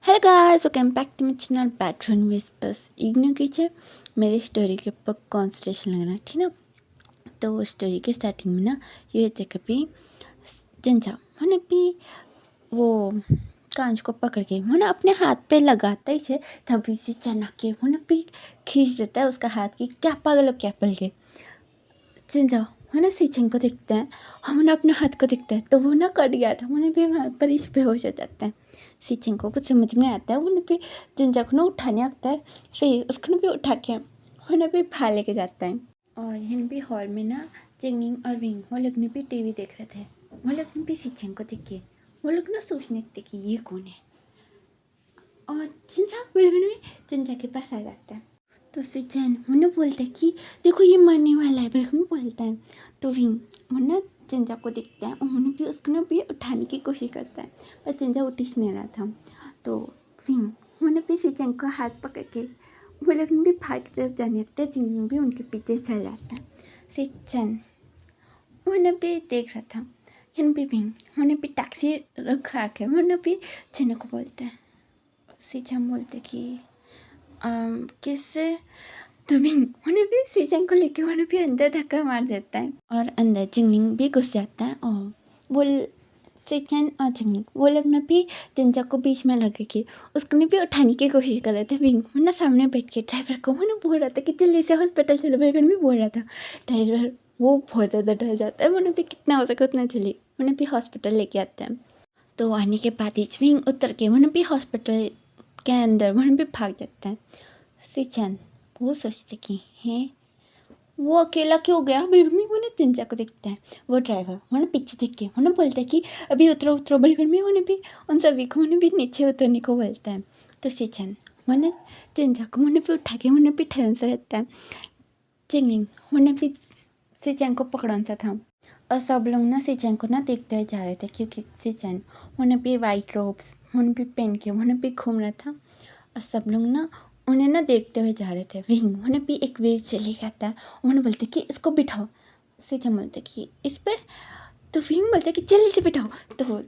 Hello guys, welcome back to my channel background whispers. Ignore कीजिए मेरी story के ऊपर कॉन्सेंट्रेशन लगना, ठीक ना। तो स्टोरी के स्टार्टिंग में ना ये थे कभी जिंजा मैंने भी वो कांच को पकड़ के मैंने अपने हाथ पे लगाता ही थे, तभी से चना के मैंने भी खींच देता है उसका हाथ की। क्या पागल हो क्या पल के जिंजा मैंने सीचन को दिखता है, हमने अपने हाथ को दिखता है तो वो ना कट गया था। मैंने भी वहाँ पर इस बेहोश हो जाता है। सीचन को कुछ समझ में आता है, उन्हें भी जिंजा को ना उठाने आता है, फिर उसको भी उठा के उन्हें भी बाहर लेके जाता है। और यहाँ भी हॉल में ना जिंगिंग और विंग वो लोग ने भी टीवी देख रहे थे। वो लोग ने भी सीचन को देख के वो लोग ना सोचने थे कि ये कौन है। और जिंजा वो लोग ने भी जिंजा के पास आ जाता है। तो सीचन उन्हें बोलता है कि देखो ये मरने वाला है, बिल्कुल बोलता है। तो विंग मुन्ना जिंजा को देखता है, उन्होंने भी उसको ना भी उठाने की कोशिश करता है, पर जिंजा उठ ही नहीं रहा था। तो विंग उन्होंने भी सीचन को हाथ पकड़ के वो लोग भी भाग की तरफ जाने लगता है, जिंग भी उनके पीछे चल जाता है। सीचन उन्हें भी देख रहा था, इन भी विंग उन्हें भी टैक्सी रखा के उन्हें भी जिन्हें को बोलते हैं। सीचन बोलते कि किससे। तो विंग उन्हें भी सीजन को लेके उन्हें भी अंदर धक्का मार देता है और अंदर जिंगलिंग भी घुस जाता है। और वो सीजन और जिंगलिंग वो लोग ने भी जिंजा को बीच में लगे कि उसको ने भी उठाने की कोशिश कर रहे थे। विंग वरना सामने बैठ के ड्राइवर को उन्हें बोल रहा था कि जल्दी से हॉस्पिटल चलो, बिल्कुल भी बोल रहा था। ड्राइवर वो बहुत ज़्यादा डर जाता है, उन्हें भी कितना हो सके उतना जल्दी उन्हें भी हॉस्पिटल लेके आता है। तो आने के बाद ही विंग उतर के उन्हें भी हॉस्पिटल के अंदर उन्हें भी भाग जाता है। सीचन वो सोचते कि हैं वो अकेला क्यों गया, बिल्कुल उन्हें जिंजा को दिखता है। वो ड्राइवर उन्हें पीछे देख के उन्हें बोलता है कि अभी उतरो उतरो, बिल्कुल में उन्हें भी उन सभी को उन्हें भी नीचे उतरने को बोलता है। तो सीचन उन्हें जिंजा को उन्हें भी उठा के उन्हें भी ठहर से रहता है। चिंगिंग उन्हें भी सीचन को पकड़न सा था। और सब लोग ना सीचन को ना देखते हुए जा रहे थे, क्योंकि सीचन उन्हें भी वाइट रोब्स उन्हें भी पहन के उन्हें भी घूम रहा था। और सब लोग ना उन्हें ना देखते हुए जा रहे थे। विंग उन्हें भी एक वीर चले आता है, उन्हें बोलते कि इसको बिठाओ। सीचन बोलते कि इस पे। तो विंग बोलते कि जल्दी से बिठाओ। तो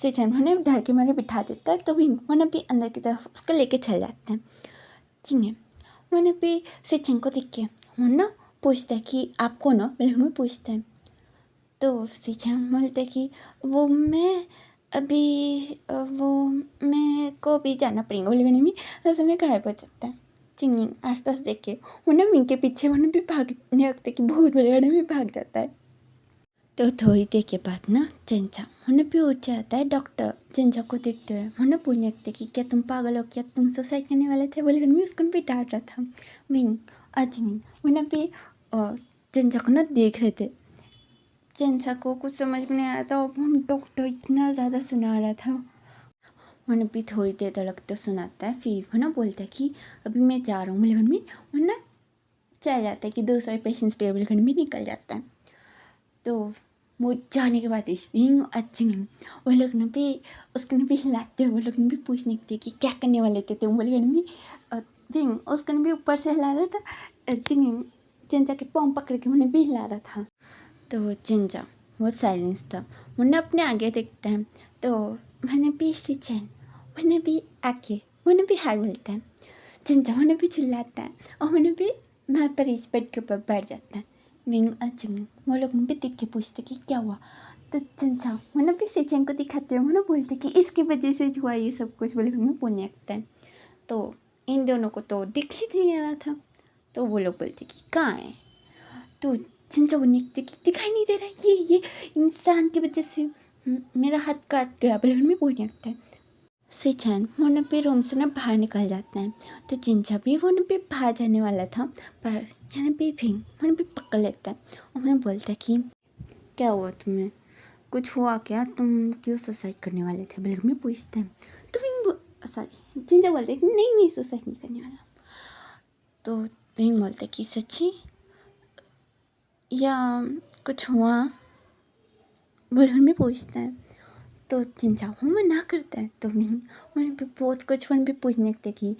सीचन उन्हें डर के मारे बिठा देता है। तो विंग उन्हें भी अंदर की तरफ उसको लेके चल जाते हैं। चिंगे उन्हें भी सीचन को देख के वो ना पूछता है कि आप कौन हो, बिल्कुल में पूछता है। तो सीचन बोलते कि वो मैं अभी वो मैं को भी जाना पड़ेगा, बोले मैंने भी ऐसे में गायब हो जाता है। चिंगिंग आसपास देख के उन्हें विंग के पीछे उन्हें भी भागने लगते कि भूत बोले उन्हें भी भाग जाता है। तो थोड़ी देर के बाद ना जिंजा उन्हें भी उठ जाता है। डॉक्टर जिंजा को देखते हुए उन्हें पूछने लगते कि क्या तुम पागल हो, क्या तुम सुसाइड करने वाले थे, बोले उन्हें उसको भी डांट रहा था। विंग और चिंगिंग उन्हें भी जिंजा को ना देख रहे थे। जिंजा को कुछ समझ में नहीं आ रहा था और डॉक्टर इतना ज़्यादा सुना रहा था। उन्हें भी थोड़ी देर तक तो सुनाता है, फिर वो ना बोलता है कि अभी मैं जा रहा हूँ, बिल्कुल में वो ना चल जाता है कि दूसरे पेशेंट्स पे बिल्कुल भी निकल जाता है। तो वो जाने के बाद विंग अच्छी वो लोग ने भी उसको भी हिलाते हैं। वो लोग ने भी पूछने के कि क्या करने वाले थे तुम, बोले भी विंग उसको भी ऊपर से हिला रहा था। जिंजा के पाँव पकड़ के उन्हें भी हिला रहा था। तो जिंजा वो साइलेंस था, मुन्ना अपने आगे देखता है। तो मैंने भी सीचन मैंने भी आके उन्हें भी हाय बोलता है। जिंजा उन्हें भी चिल्लाता है और उन्हें भी मैं पर इस बेड के ऊपर बैठ जाता है। विंग और चिंग वो लोग भी देख के पूछते कि क्या हुआ। तो जिंजा उन्हें भी सीचन को दिखाते हुए उन्हें बोलते कि इसकी वजह से हुआ ये सब कुछ, बोले उन्हें बोलने लगता है। तो इन दोनों को तो दिख ही नहीं रहा था। तो वो लोग बोलते कि कहाँ है। तो जिंजा बोलने लगते कि दिखाई नहीं दे रहा, ये इंसान की वजह से मेरा हाथ काट गया, बोले उन्हें बोलने लगता है। सीचन मुन्ना भी रूम से ना बाहर निकल जाता है। तो जिंजा भी वो भी बाहर जाने वाला था, पर यहाँ भी विंग मुन्ना भी पकड़ लेता है और उन्हें बोलता है कि क्या हुआ तुम्हें, कुछ हुआ क्या, तुम क्यों सुसाइड करने वाले थे, बिल्कुल में पूछते हैं। तो विंग सॉरी जिंजा बोलते हैं कि नहीं मैं सुसाइड नहीं करने वाला। तो विंग बोलता है कि सच्ची या कुछ हुआ, बिल्कुल में पूछता है। तो जिंजा वो मना करता है। तो विंग उन्हें भी बहुत कुछ वन भी पूछने लगते कि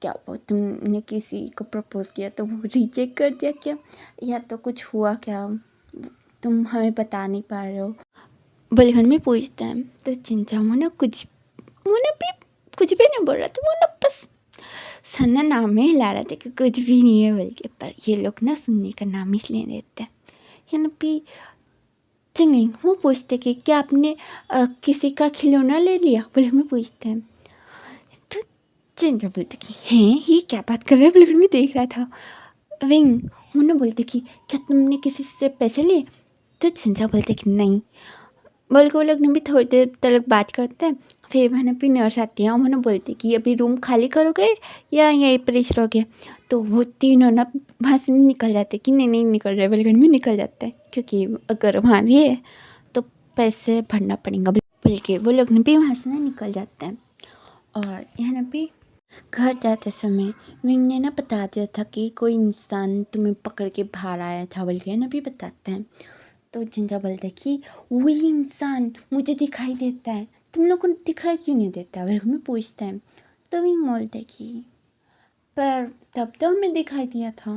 क्या वो तुमने किसी को प्रपोज किया तो वो रिजेक्ट कर दिया क्या, या तो कुछ हुआ क्या, तुम हमें बता नहीं पा रहे हो, बलगन में पूछता है। तो जिंजा मुने भी कुछ भी नहीं बोल रहा था, वो ना बस सन्ना नाम ही हिला रहा था कि कुछ भी नहीं है बोल के, पर ये लोग ना सुनने का नाम इसलिए लेते हैं। यहाँ पे चिंगलिंग वो पूछते कि क्या आपने किसी का खिलौना ले लिया, बोले में पूछते हैं। तो चिंजा बोलते कि हैं ये क्या बात कर रहे हैं, बोले में देख रहा था। विंग वो ना बोलते कि क्या तुमने किसी से पैसे लिए, तो चिंजा बोलते कि नहीं। बोल के वो लोग ने भी थोड़ी देर तक बात करते हैं। फिर वहाँ पे नर्स आती है और उन्होंने बोलती कि अभी रूम खाली करोगे या यहीं पर ही रहोगे। तो वो तीनों ना वहाँ से निकल जाते कि नहीं नहीं निकल रहे, बलगन में निकल जाता है क्योंकि अगर वहाँ रहिए तो पैसे भरना पड़ेगा, बल्कि वो लोग भी वहाँ से ना निकल जाते हैं। और यहाँ पे घर जाते समय विंग ने ना बता दिया था कि कोई इंसान तुम्हें पकड़ के बाहर आया था, बोल के ना भी बताते हैं। तो जिंजा बोलता है कि वही इंसान मुझे दिखाई देता है, तुम लोग को दिखाई क्यों नहीं देता, बोल में पूछते हैं। तो विंग बोलता है कि पर तब तो हमें दिखाई दिया था,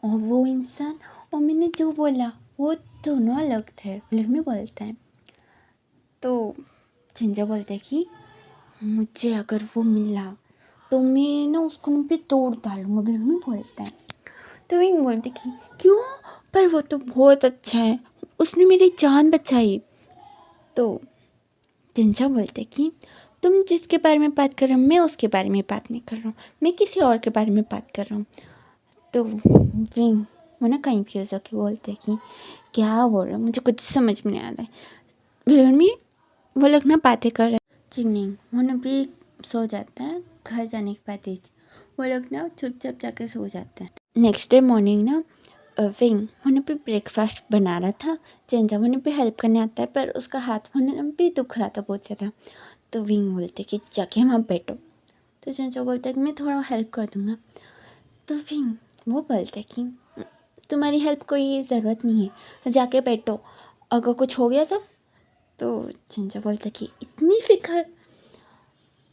और वो इंसान और मैंने जो बोला वो दोनों अलग थे, बोल में बोलता है। तो जिंजा बोलता है कि मुझे अगर वो मिला तो मैं ना उसको भी तोड़ डालूंगा, बोल में बोलता है। तो विंग बोलते कि क्यों, पर वो तो बहुत अच्छा है, उसने मेरी जान बचाई। तो जिंजा बोलते कि तुम जिसके बारे में बात कर रहे हो मैं उसके बारे में बात नहीं कर रहा हूँ, मैं किसी और के बारे में बात कर रहा हूँ। तो विंग वो ना कंफ्यूज होकर बोलते कि क्या बोल रहे हो, मुझे कुछ समझ में नहीं आ रहा है। फिर में वो लोग ना बातें कर रहे। चिंगलिंग वो ना भी सो जाता है। घर जाने के बाद ही वो लोग ना चुपचाप जाके सो जाते हैं। नेक्स्ट डे मॉर्निंग ना विंग होने पे ब्रेकफास्ट बना रहा था। चेंजा होने पे हेल्प करने आता है, पर उसका हाथ होने भी दुख रहा था बहुत ज़्यादा। तो विंग बोलते कि जाके वहाँ बैठो। तो चेंजा बोलता है कि मैं थोड़ा हेल्प कर दूँगा। तो विंग वो बोलते कि तुम्हारी हेल्प कोई ज़रूरत नहीं है, जाके बैठो, अगर कुछ हो गया तो चेंजा बोलता कि इतनी फिक्र।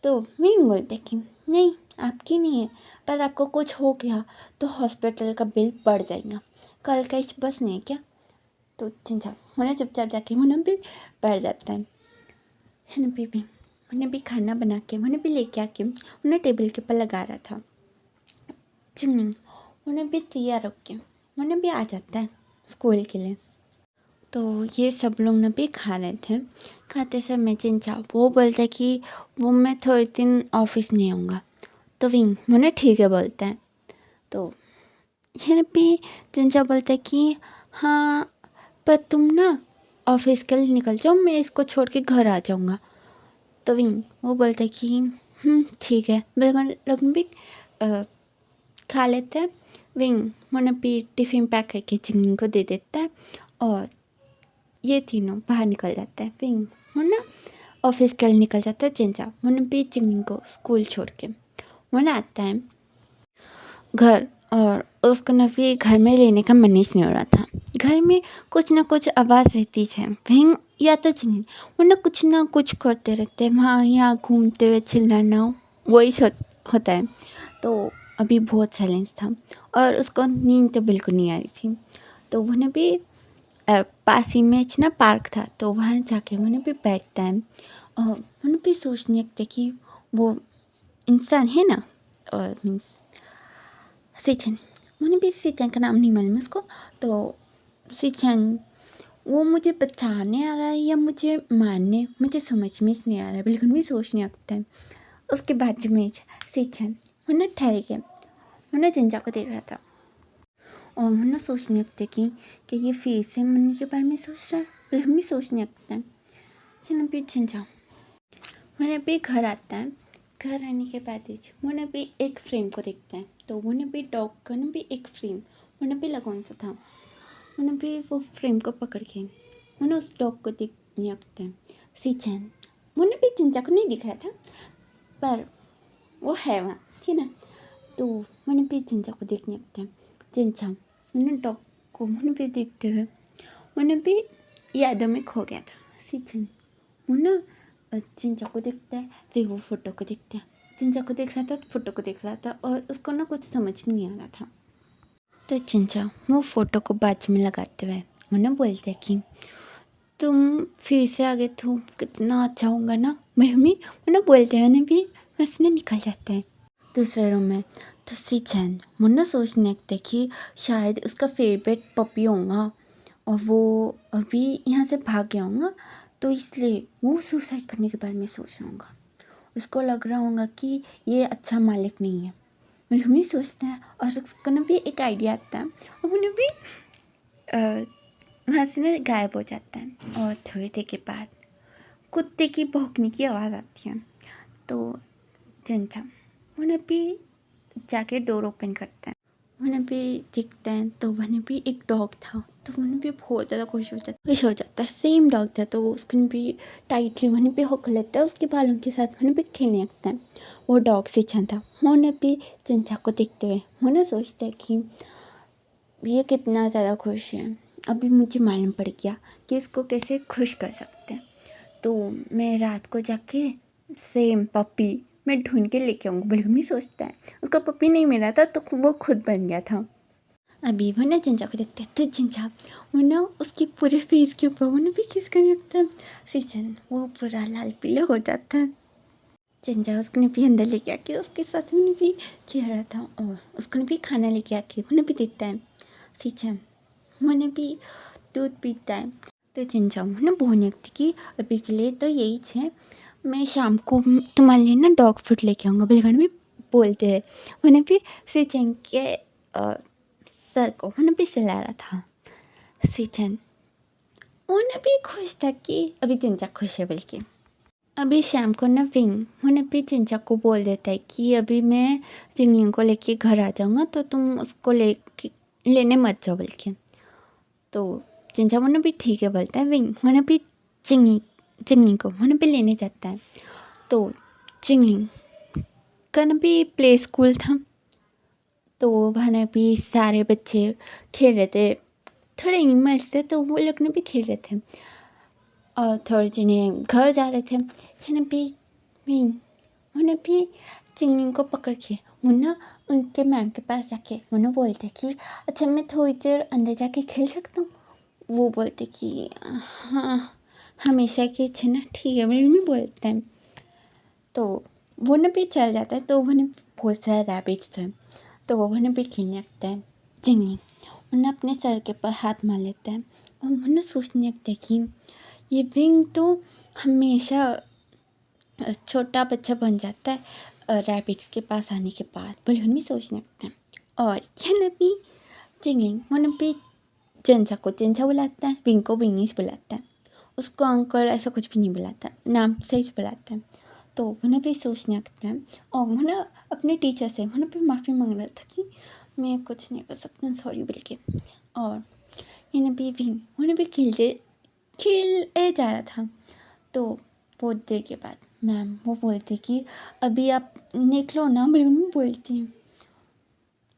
तो विंग बोलते कि नहीं आपकी नहीं है, पर आपको कुछ हो गया तो हॉस्पिटल का बिल बढ़ जाएगा, कल का इस बस नहीं है क्या। तो चिंचा उन्हें चुपचाप जाके उन्हें भी बैठ जाता है। भी उन्हें भी खाना बना के उन्हें भी लेके आके उन्हें टेबल के ऊपर लगा रहा था। चिंगलिंग उन्हें भी तैयार होके उन्हें भी आ जाता है स्कूल के लिए। तो ये सब लोग ना भी खा रहे थे। खाते समय चिंचा वो बोलता है कि वो मैं थोड़े दिन ऑफिस नहीं आऊँगा। तो विंग उन्हें ठीक है बोलता है। तो यहाँ पे चिंचा बोलता है कि हाँ पर तुम ना ऑफिस के लिए निकल जाओ, मैं इसको छोड़ के घर आ जाऊँगा। तो विंग वो बोलता है कि ठीक है। बिल्कुल लोग भी खा लेते हैं। विंग उन्हें भी टिफ़िन पैक करके चिंगलिंग को दे देता है और ये तीनों बाहर निकल जाते हैं। विंग वो ना ऑफिस के लिए निकल जाता है। चिंचा उन्हें भी चिंगलिंग को स्कूल छोड़ के वो आता है घर, और उसको ना भी घर में रहने का मन ही नहीं हो रहा था। घर में कुछ ना कुछ आवाज़ रहती है। विंग या तो चिंगलिंग वो ना कुछ करते रहते हैं, वहाँ यहाँ घूमते हुए चिल्लाना वही होता है। तो अभी बहुत साइलेंस था और उसको नींद तो बिल्कुल नहीं आ रही थी। तो उन्हें भी पास ही में ना पार्क था, तो वहाँ जाके उन्हें भी बैठता है और उन्हें भी सोचने लगता है कि वो इंसान है ना, और मीन्स सिचन, मुझे भी सिचन का नाम नहीं मालूम उसको। तो सिचन वो मुझे बचाने आ रहा है या मुझे मारने, मुझे समझ में नहीं आ रहा है, बिल्कुल भी सोचने लगता है। उसके बाजू में सिचन उन्हें ठहर गया, उन्हें जिंजा को देख रहा था और उन्हें सोचने लगते कि ये फिर से मरने के बारे में सोच रहा है, बिल्कुल भी सोचने लगता है। भी जिंजा उन्हें भी घर आता है। घर आने के बाद उन्हें भी एक फ्रेम को देखता है। तो उन्हें भी डॉग का ना भी एक फ्रेम उन्हें भी लगौन सा था। उन्हें भी वो फ्रेम को पकड़ के उन्हें उस डॉग को देखने लगता है। सीचैन उन्हें भी चिंचा को नहीं दिख रहा था, पर वो है वहाँ, ठीक ना। तो उन्हें भी चिंचा को देखने लगता है। चिंचा उन्हें डॉग को उन्हें भी देखते हुए उन्हें भी यादों में खो गया था। सीचैन उन्हें चिंचा को देखता है, फिर वो फोटो को देखता है। चिंचा को देख रहा था, फोटो को देख रहा था और उसको ना कुछ समझ में नहीं आ रहा था। तो चिंचा वो फोटो को बाजू में लगाते हुए उन्हें बोलते हैं कि तुम फिर से आ गए तो कितना अच्छा होगा ना। मम्मी मुन्ना बोलते हैं ना भी हंसने निकल जाते हैं दूसरे रूम में। तो सिचन मुन्ना सोचने लगता है कि शायद उसका फेवरेट पपी होगा और वो अभी यहाँ से भाग गया होगा, तो इसलिए वो सुसाइड करने के बारे में सोच रहा होगा। उसको लग रहा होगा कि ये अच्छा मालिक नहीं है। मम्मी सोचता है और उसको ना भी एक आइडिया आता है और उन्हें भी वहाँ से ना गायब हो जाता है। और थोड़ी देर के बाद कुत्ते की भौंकने की आवाज़ आती है। तो चंचा उन्हें भी जाके डोर ओपन करता है। उन्हें भी दिखता है तो वहाँ भी एक डॉग था, तो उन्हें भी बहुत ज़्यादा खुश हो जाता है। सेम डॉग था तो उसको भी टाइटली वहीं पे होकर लेता है, उसके बालों के साथ वहीं पे खेलने लगता है। वो डॉग से अच्छा था। उन्हें भी चंचा को देखते हुए उन्हें सोचता है कि ये कितना ज़्यादा खुश है। अभी मुझे मालूम पड़ गया कि इसको कैसे खुश कर सकते हैं। तो मैं रात को जाके सेम पपी मैं ढूंढ के लेके आऊँगा। बलगमी सोचता है उसका पपी नहीं मिला था तो वो खुद बन गया था। अभी वो ना चिंचा को देखते हैं तो चिंचा वो ना उसके पूरे फेस के ऊपर वो ना भी किस करने लगता है। सीजन वो पूरा लाल पीला हो जाता है। चिंचा उसको भी अंदर लेके आके उसके साथ में भी खेल रहा था और उसको भी खाना लेके आके उन्हें भी देता है। सीजन उन्हें भी दूध पीता है। तो चिंचा मैंने बोलने लगती कि अभी के लिए तो यही है, मैं शाम को तुम्हारे लिए ना डॉग फूड लेके आऊँगा। बिलगन भी बोलते हैं। उन्हें भी सिचन के सर को उन्हें भी सिला रहा था। सिचन उन्हें भी खुश था कि अभी चिंचा खुश है। बल्कि अभी शाम को ना विंग उन्हें भी चिंचा को बोल देता है कि अभी मैं जिंगलिंग को लेके घर आ जाऊँगा तो तुम उसको लेने मत जाओ। बल्कि तो चिंचा मुन्ना भी ठीक है बोलता है। विंग मुन्ना भी चिंगलिंग को मुन्ना भी लेने जाता है। तो चिंगलिंग का ना भी प्ले स्कूल था, तो वहाँ भी सारे बच्चे खेल रहे थे। थोड़े एनिमल्स थे तो वो लोग ने भी खेल रहे थे और थोड़े जने घर जा रहे थे। फिर भी विंग उन्हें भी चिंगलिंग को पकड़ के मुन्ना उनके मैम के पास जाके मुन्ना बोलते कि अच्छा मैं थोड़ी देर अंदर जाके खेल सकता हूँ। वो बोलते कि हाँ हमेशा की इच्छा ना, ठीक है मेरे में बोलते हैं। तो वो ना भी चल जाता है। तो उन्हें बहुत सारे रैबिट्स हैं तो वो उन्हें भी खेलने लगता है। जिंगली उन्हें अपने सर के ऊपर हाथ मार लेता है और उन्हें सोचने लगता है कि ये विंग तो हमेशा छोटा बच्चा बन जाता है रैबिट्स के पास आने के बाद। बलून भी सोचने लगता है। और यह नबी जिंगलिंग वो नबी चिंचा को चिंचा बुलाता है, विंग को विंगीज बुलाता है, उसको अंकल ऐसा कुछ भी नहीं बुलाता, नाम से ही बुलाता है। तो उन्हें भी सोचने लगता है और उन्हें अपने टीचर से उन्हें भी माफ़ी मांग रहा था कि मैं कुछ नहीं कर सकता, सॉरी बोल के। और इन्हें भी विंग उन्हें भी खेले जा रहा था। तो बहुत देर के बाद मैम वो बोलती कि अभी आप निकलो ना, बिल्कुल बोलती हैं।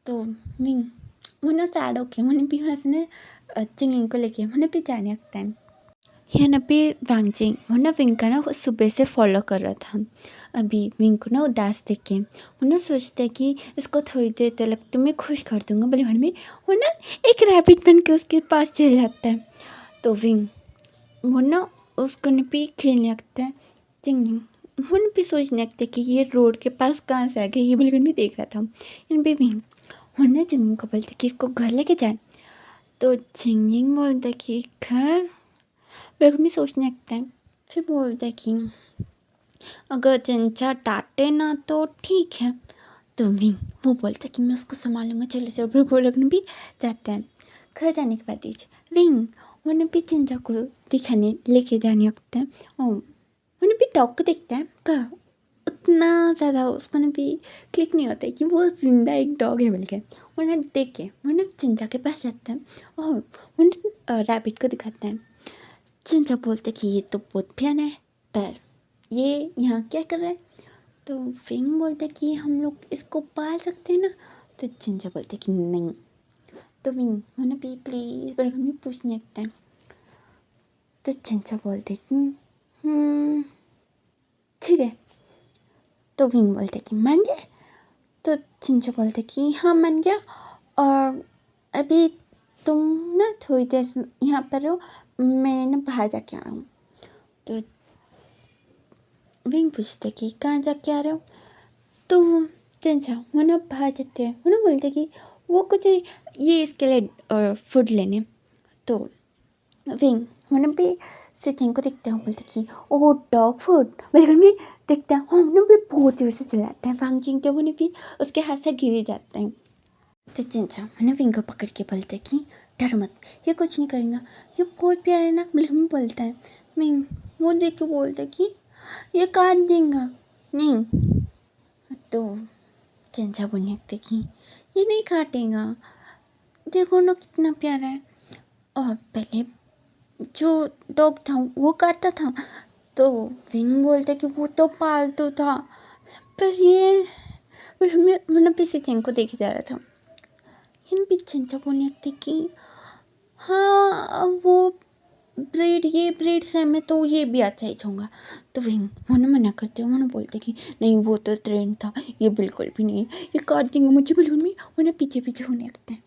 तो विंग उन्हें सैड होके उन्हें भी हंसने चिंगलिंग को लेके उन्हें भी जाने लगता है। यह ना भी वांगजिंग उन्हें विंग का ना वो सुबह से फॉलो कर रहा था। अभी विंग को ना उदास देख के उन्हें सोचता है कि इसको थोड़ी देर तक तो मैं खुश कर दूँगा। बलिहान में वो ना एक रैबिट बन के उसके पास चल जाता है। तो विंग वो ना उसको भी खेलने लगता है। चिंगलिंग उन भी सोचने लगते कि ये रोड के पास कहाँ से आ गया, ये बिल्कुल भी देख रहा था। इन भी विंग उन्हें चिंगलिंग को बोलते कि इसको घर लेके जाए। तो चिंगलिंग बोलता कि घर, बिल्कुल भी सोचने लगता है। फिर बोलता कि अगर चिंचा डांटे ना तो ठीक है। तो विंग वो बोलता कि मैं उसको संभालूंगा, चलो चलो। बिल्कुल लगने भी जाता है। घर जाने के बाद विंग उन्हें भी चिंचा को दिखाने लेके जाने लगता है और उन्हें भी डॉग को देखता है पर उतना ज़्यादा उसको भी क्लिक नहीं होता है कि वो जिंदा एक डॉग है। बल्कि उन्हें देख के उन्हें चिंचा के पास जाता है और उन्हें रैबिट को दिखाता है। चिंचा बोलते कि ये तो बहुत प्यारा है पर ये यहाँ क्या कर रहा है। तो विंग बोलते कि हम लोग इसको पाल सकते हैं ना। तो चिंचा बोलते कि नहीं। तो विंग उन्हें भी प्लीज़ बल्कि भी पूछने लगता है। तो चिंचा बोलते कि ठीक है। तो विंग बोलते कि मान गया। तो चिंचा बोलते कि हाँ मान गया और अभी तुम ना थोड़ी देर यहाँ पर रहो, मैं ना बाहर जाके आ रहा हूँ। तो विंग पूछते कि कहाँ जाके आ रहे हो? तो चंचा वो ना बाहर जाते हैं, वो ना बोलते कि वो कुछ नहीं, ये इसके लिए फूड लेने। तो विंग होने पे सिचिंग को देखते हैं, बोलते कि ओह डॉग फूड, बिल्कुल भी देखते हैं हम ना भी बहुत जोर से चिल्लाते हैं। वांग जिंग के होने भी उसके हाथ से गिर ही जाते हैं। तो चिंचा मैंने विंग को पकड़ के बोलते कि डर मत, ये कुछ नहीं करेगा, ये बहुत प्यारा है ना, बिल्कुल में बोलता है। विंग वो देख के बोलते कि ये काट देगा नहीं। तो चिंचा बोलने लगते कि ये नहीं काटेगा, देखो ना कितना प्यारा है। और पहले जो डॉग था वो काटता था, तो विंग बोलते कि वो तो पालतू था, पर ये मतलब पीछे चेंग को देखे जा रहा था। इन पीछे बोलने लगते कि हाँ वो ब्रीड, ये ब्रीड से मैं तो ये भी अच्छा ही चाहूँगा। तो विंग उन्हें मना करते, उन्हें बोलते कि नहीं वो तो ट्रेंड था, ये बिल्कुल भी नहीं है, ये काट देंगे मुझे, बिल्कुल में उन्हें पीछे पीछे होने लगते हैं।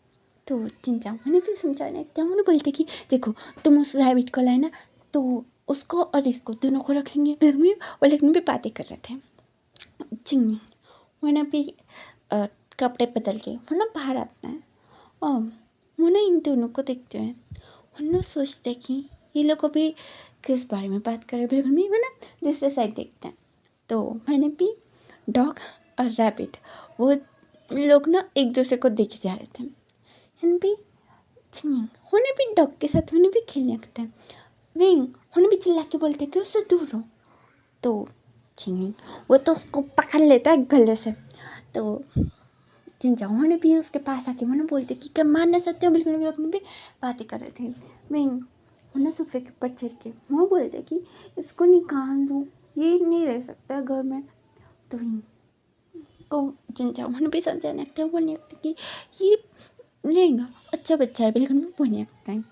तो चिंचा उन्हें भी समझाने लगते हैं, उन्हें बोलते कि देखो तुम उस रैबिट को लाए ना, तो उसको और इसको दोनों को रख लेंगे। फिर में वो लेकिन भी बातें कर रहे थे। चिंगी उन्हें भी कपड़े बदल के वो ना बाहर आता है, और वो ना इन दोनों को देखते हैं, उन्हें सोचते कि ये लोग अभी किस बारे में बात कर रहे हैं। बिल्कुल भी वो ना दूसरे साइड देखते हैं। तो मैंने भी डॉग और रैबिट वो लोग ना एक दूसरे को देखे जा रहे थे। मैंने भी उन्हें भी डॉग के साथ उन्हें भी खेलने लगता है। विंग उन्हें भी चिल्ला के बोलते हैं कि उससे दूर रहो। तो चिंगी वो तो उसको पकड़ लेता है गले से। तो चिंचा उन्हें भी उसके पास आके उन्हें बोलते कि क्या मारना चाहते हो, बिल्कुल भी अपने भी बातें कर रहे थे। विंग उन्हें सोफे के ऊपर चढ़ के वो बोलते कि इसको निकाल दो, ये नहीं रह सकता घर में। तो विंग को चिंचा उन्हें भी समझाने लगता है, बोलने लगता कि ये लेगा, अच्छा बच्चा है, बिल्कुल भी बोलने लगता है।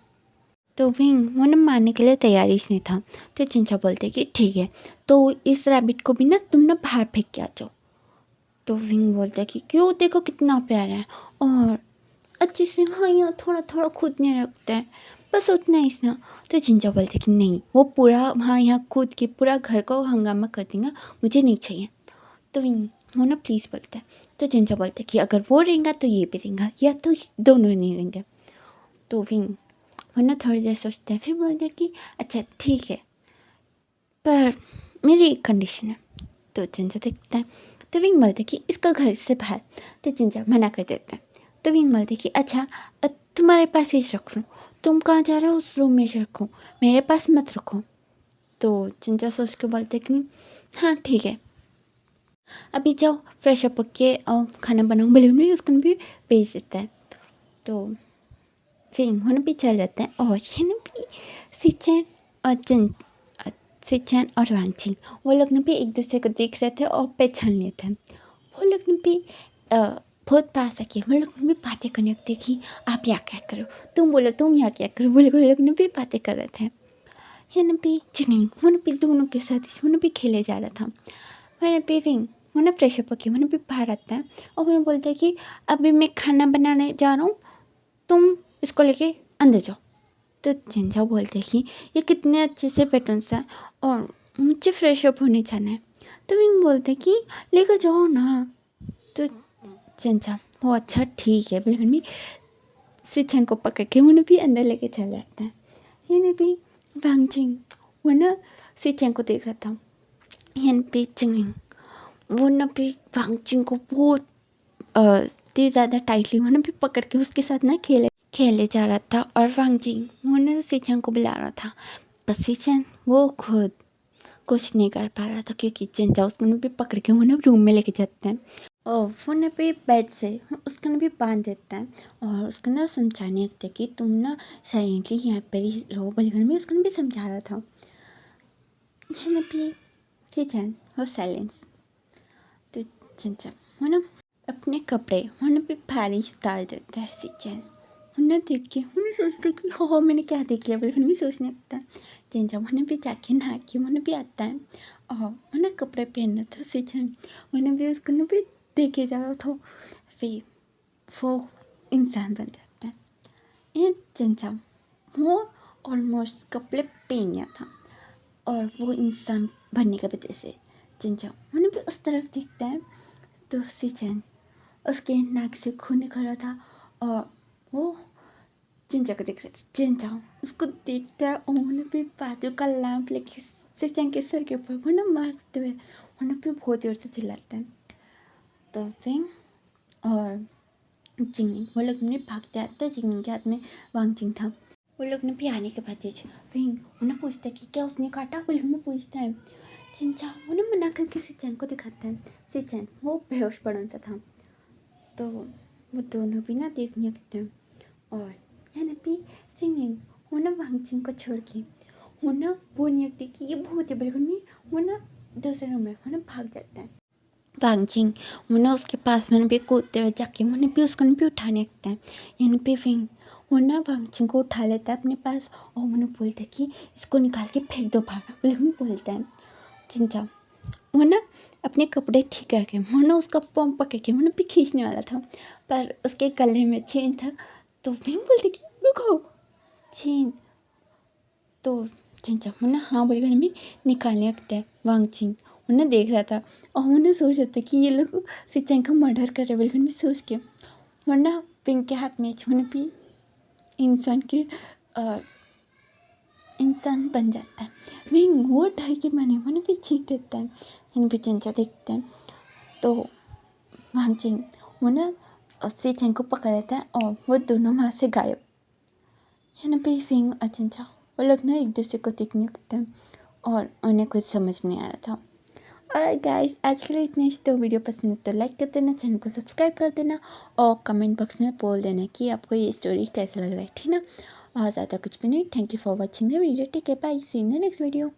तो विंग वो ना मारने के लिए तैयारी से नहीं था। तो चिंचा बोलते कि ठीक है, तो इस रैबिट को भी ना तुम ना बाहर फेंक के आ जाओ। तो विंग बोलता कि क्यों, देखो कितना प्यारा है, और अच्छे से हाँ यहाँ थोड़ा थोड़ा कूदने लगता है, बस उतना ही ना। तो चिंचा बोलते कि नहीं, वो पूरा वहाँ यहाँ कूद के पूरा घर को हंगामा कर देगा, मुझे नहीं चाहिए। तो विंग वो ना प्लीज़ बोलता है। तो चिंचा बोलता कि अगर वो रहेगा तो ये भी रहेगा, या तो दोनों नहीं रहेंगे। तो विंग वो ना थोड़ी देर सोचते हैं, फिर बोलते कि अच्छा ठीक है, पर मेरी एक कंडीशन है। तो चिंचा देखता है। तो विंग बोलते कि इसका घर से बाहर। तो चिंचा मना कर देता है। तो विंग बोलते कि अच्छा तुम्हारे पास ही रख लूँ, तुम कहाँ जा रहे हो उस रूम में से रखो, मेरे पास मत रखो। तो चिंचा सोच के बोलते कि हाँ ठीक है, अभी जाओ फ्रेश अप होके खाना बनाओ, बिल्कुल भी उसको भी भेज देता है। तो फिर होने भी चल जाता है, और ये ना भी सिचन और सिचन और वांची वो लोग ने भी एक दूसरे को देख रहे थे और पहचान लिए थे। वो लोग ने भी बहुत पास आके वो लोग ने भी बातें करने लगते कि आप यहाँ क्या करो, तुम बोलो तुम यहाँ क्या करो, वो लोग ने भी बातें कर रहे थे। ये ना भी चिंग वो ना भी दोनों के साथ वो ना भी खेले जा रहा था। मैंने भी विंग वो ना फ्रेश अप होके वो भी बाहर आता है, और उन्हें बोलता है कि अभी मैं खाना बनाने जा रहा हूँ, तुम इसको लेके अंदर जाओ। तो चिंचा बोलते कि ये कितने अच्छे से पेटर्न्स हैं और मुझे फ्रेश अप होने जाना है। तो विंग बोलते कि लेकर जाओ ना। तो चिंचा वो अच्छा ठीक है, बिल्कुल भी सिचन को पकड़ के उन्हें भी अंदर लेके चल जाता है। इन्हें भी वांगचिंग वो ना सिचन को देख रहा था। यन पे चिंग वो ना भी वांगचिंग को बहुत तेज ज़्यादा टाइटली वो ना भी पकड़ के उसके साथ ना खेले जा रहा था, और वांगजिंग वो ना सिचन को बुला रहा था, पर सिचन वो खुद कुछ नहीं कर पा रहा था, क्योंकि चिंचा उसको भी पकड़ के वो ना रूम में लेके जाते हैं, और वो ना भी बेड से उसको ना भी बांध देता है, और उसको ना समझाने लगता है कि तुम ना साइलेंटली यहाँ पर ही रहो, बलगन में उसको भी समझा रहा था। यह ना भी सिचन और साइलेंस। तो चिंचा वो ना अपने कपड़े वो ना भी भारी उतार देता है सिचन। उन्हें देख के उन्हें सोचते कि हो मैंने क्या देख लिया, बिल्कुल भी सोचने लगता है। चिंचा उन्हें भी जाके नहा के उन्हें भी आता है, और उन्हें कपड़े पहनना था सिचन, उन्हें भी उसको भी देखे जा रहा था। फिर वो इंसान बन जाता है। ये चिंचा वो ऑलमोस्ट कपड़े पहन गया था और वो इंसान बनने की वजह से चिंचा उन्हें भी उस तरफ देखता है तो सिचन उसके नाक से खून निकल रहा था और वो चिंचा को देख रहे थे। चिंचा उसको देखता है और उन्हें भी बाजू का लैंप लेके सिचन के सर के ऊपर वो ना मारते हुए उन्हें भी बहुत जोर से चिल्लाते हैं। तो फिंग और चिंगलिंग वो लोग ने भागते आते चिंगलिंग के हाथ में वांगचिंग था। वो लोग ने भी आने के बाद फिंग उन्हें पूछता है कि क्या उसने काटा। वो लोग ने पूछता है चिंचा उन्हें मना करके सिचन को दिखाता है। सिचन वो बेहोश पड़न सा था तो वो दोनों भी ना देखने लगते हैं और यहाँ भी चिंगलिंग वो ना वांगचिंग को छोड़ के वो ना बोलने लगती कि ये भूत है बिल्कुल भी। वो ना दूसरे रूम में वो ना भाग जाता है। वांगचिंग वो ना उसके पास में भी कूदते हुए जाके उन्हें भी उसको भी उठाने लगता है। यहाँ पे फिंग वो ना वांगचिंग को उठा लेता है अपने पास और उन्हें बोलता है कि इसको निकाल के फेंक दो बाहर। बिल्कुल बोलता है चिंचा वो ना अपने कपड़े ठीक करके वो ना उसका पंप पकड़ के वो भी खींचने वाला था पर उसके गले में चेन था तो फिंग बोलते कि रुको चेन। तो चिंचा वो ना हाँ बोलकर भी निकालने लगता है। वांगचिंग उन्हें देख रहा था और उन्हें सोच रहा था कि ये लोग सिचन का मर्डर कर रहे बिल्कुल भी सोच के वरना पिंक के हाथ में छूने भी इंसान के इंसान बन जाता है। विंग वो ढाई के माने उन्हें भी चीख देता है। इन भी चिंचा देखते हैं तो वांगचिंग वो ना सिचन को पकड़ लेता है और वो दोनों वहाँ से गायब। यहाँ पे फिंग और चिंचा वो लोग ना एक दूसरे को देखने लगते हैं और उन्हें कुछ समझ में नहीं आ रहा था। और गाइस आज के लिए इतना ही। तो वीडियो पसंद है तो लाइक कर देना, चैनल को सब्सक्राइब कर देना और कमेंट बॉक्स में बोल देना कि आपको ये स्टोरी कैसा लग रहा है, ठीक ना। और ज़्यादा कुछ भी नहीं। Thank you for watching the video. Take care, bye, see in the next video.